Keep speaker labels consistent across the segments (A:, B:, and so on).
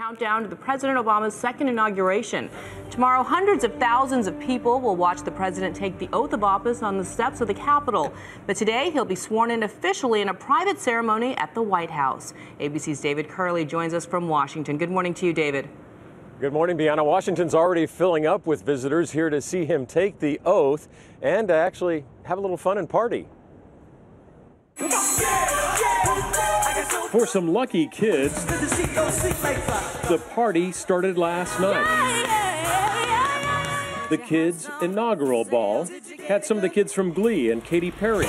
A: countdown to President Obama's second inauguration. Tomorrow, hundreds of thousands of people will watch the president take the oath of office on the steps of the Capitol. But today, he'll be sworn in officially in a private ceremony at the White House. ABC's David Kerley joins us from Washington. Good morning to you, David.
B: Good morning, Bianna. Washington's already filling up with visitors here to see him take the oath and to actually have a little fun and party.
C: For some lucky kids, the party started last night. The kids' inaugural ball had some of the kids from Glee and Katy Perry.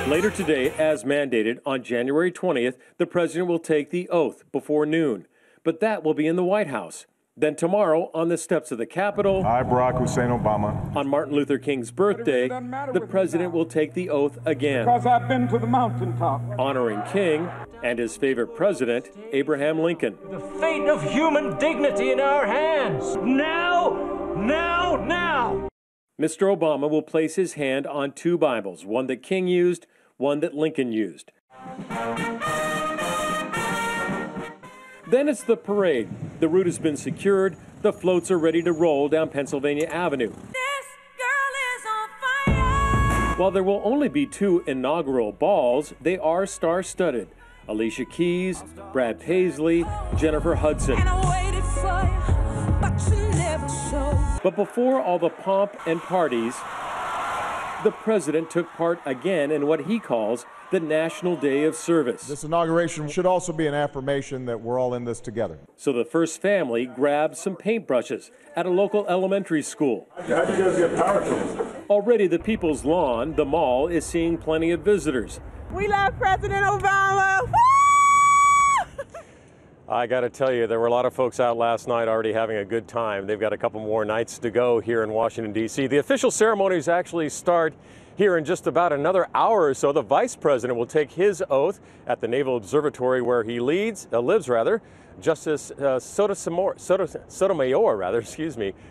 C: Later today, as mandated, on January 20th, the president will take the oath before noon. But that will be in the White House. Then tomorrow, on the steps of the Capitol,
D: I, Barack Hussein Obama,
C: on Martin Luther King's birthday, the president will take the oath again.
D: because I've been to the mountaintop.
C: Honoring King and his favorite president, Abraham Lincoln.
E: The fate of human dignity in our hands. Now, now, now.
C: Mr. Obama will place his hand on two Bibles, one that King used, one that Lincoln used. Then it's the parade. The route has been secured. The floats are ready to roll down Pennsylvania Avenue.
F: This girl is on fire.
C: While there will only be two inaugural balls, they are star-studded. Alicia Keys, Brad Paisley, Jennifer Hudson.
F: And I waited for you, but you never showed.
C: But before all the pomp and parties, the president took part again in what he calls the National Day of Service.
D: This inauguration should also be an affirmation that we're all in this together.
C: So the first family grabbed some paintbrushes at a local elementary school.
D: How do you guys get power tools?
C: Already the People's Lawn, the mall, is seeing plenty of visitors.
A: We love President Obama. Woo!
B: I got to tell you, there were a lot of folks out last night already having a good time. They've got a couple more nights to go here in Washington, D.C. The official ceremonies actually start here in just about another hour or so. The vice president will take his oath at the Naval Observatory where he lives. Justice Sotomayor,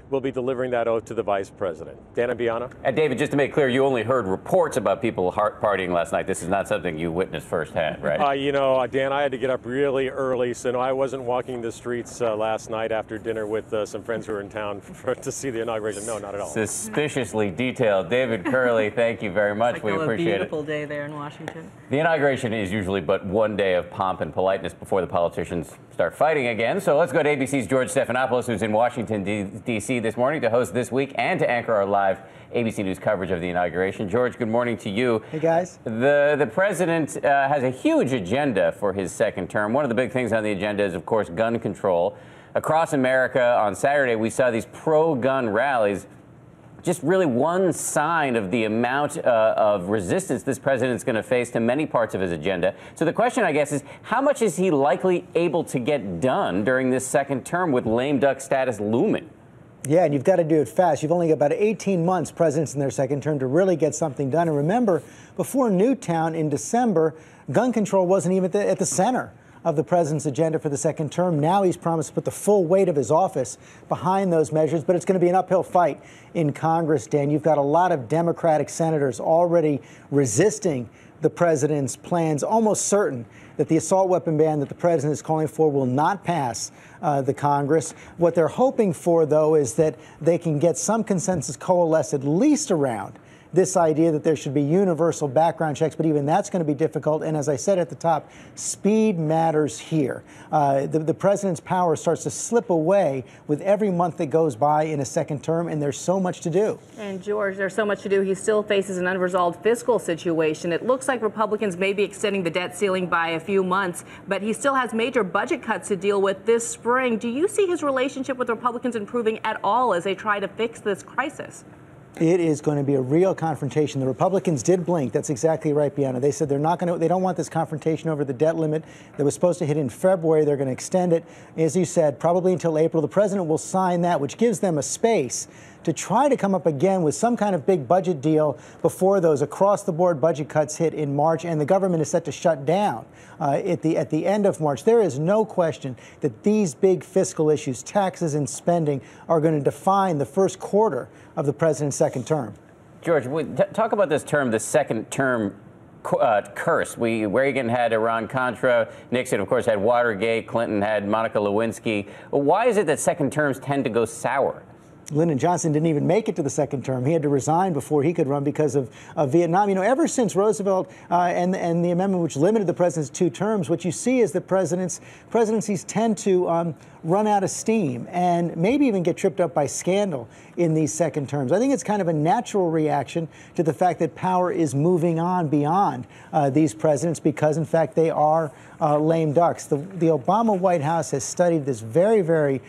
B: will be delivering that oath to the vice president. Dan and Bianna?
G: And David, just to make clear, you only heard reports about people partying last night. This is not something you witnessed firsthand, right?
B: Dan, I had to get up really early, so no, I wasn't walking the streets last night after dinner with some friends who were in town to see the inauguration. No, not at all.
G: Suspiciously detailed. David Kerley, thank you very much. We appreciate it.
A: A beautiful day there in Washington.
G: The inauguration is usually but one day of pomp and politeness before the politicians start fighting again. So let's go to ABC's George Stephanopoulos, who's in Washington, D.C. this morning to host This Week and to anchor our live ABC News coverage of the inauguration. George, good morning to you.
H: Hey, guys.
G: The president has a huge agenda for his second term. One of the big things on the agenda is, of course, gun control. Across America on Saturday, we saw these pro-gun rallies. Just really one sign of the amount of resistance this president's going to face to many parts of his agenda. So the question, I guess, is how much is he likely able to get done during this second term with lame duck status looming?
H: Yeah, and you've got to do it fast. You've only got about 18 months, presidents in their second term, to really get something done. And remember, before Newtown in December, gun control wasn't even at the center of the president's agenda for the second term. Now he's promised to put the full weight of his office behind those measures, but it's going to be an uphill fight in Congress, Dan. You've got a lot of Democratic senators already resisting the president's plans, almost certain that the assault weapon ban that the president is calling for will not pass the Congress. What they're hoping for, though, is that they can get some consensus coalesced at least around this idea that there should be universal background checks, but even that's going to be difficult. And as I said at the top, speed matters here. The president's power starts to slip away with every month that goes by in a second term, and there's so much to do.
A: And George, there's so much to do. He still faces an unresolved fiscal situation. It looks like Republicans may be extending the debt ceiling by a few months, but he still has major budget cuts to deal with this spring. Do you see his relationship with Republicans improving at all as they try to fix this crisis?
H: It is going to be a real confrontation. The Republicans did blink. That's exactly right, Bianna. They said they don't want this confrontation over the debt limit that was supposed to hit in February. They're going to extend it, as you said, probably until April. The president will sign that, which gives them a space to try to come up again with some kind of big budget deal before those across-the-board budget cuts hit in March, and the government is set to shut down at the end of March. There is no question that these big fiscal issues, taxes and spending, are going to define the first quarter of the president's second term.
G: George, talk about this term, the second term curse. Reagan had Iran-Contra, Nixon, of course, had Watergate, Clinton had Monica Lewinsky. Why is it that second terms tend to go sour?
H: Lyndon Johnson didn't even make it to the second term. He had to resign before he could run because of Vietnam. You know, ever since Roosevelt and the amendment which limited the president's 2 terms, what you see is that presidencies tend to run out of steam and maybe even get tripped up by scandal in these second terms. I think it's kind of a natural reaction to the fact that power is moving on beyond these presidents because, in fact, they are lame ducks. The Obama White House has studied this very, very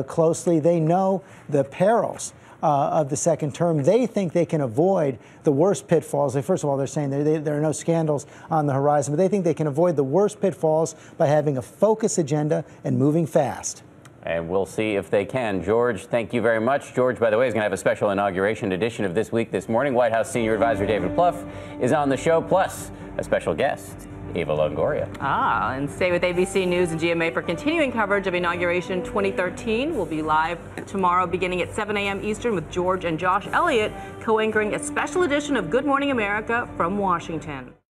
H: closely. They know the perils of the second term. They think they can avoid the worst pitfalls. First of all, they're saying there are no scandals on the horizon, but they think they can avoid the worst pitfalls by having a focused agenda and moving fast.
G: And we'll see if they can. George, thank you very much. George, by the way, is going to have a special inauguration edition of This Week This Morning. White House Senior Advisor David Plouffe is on the show, plus a special guest, Eva Longoria.
A: And stay with ABC News and GMA for continuing coverage of Inauguration 2013. We'll be live tomorrow beginning at 7 a.m. Eastern with George and Josh Elliott co-anchoring a special edition of Good Morning America from Washington.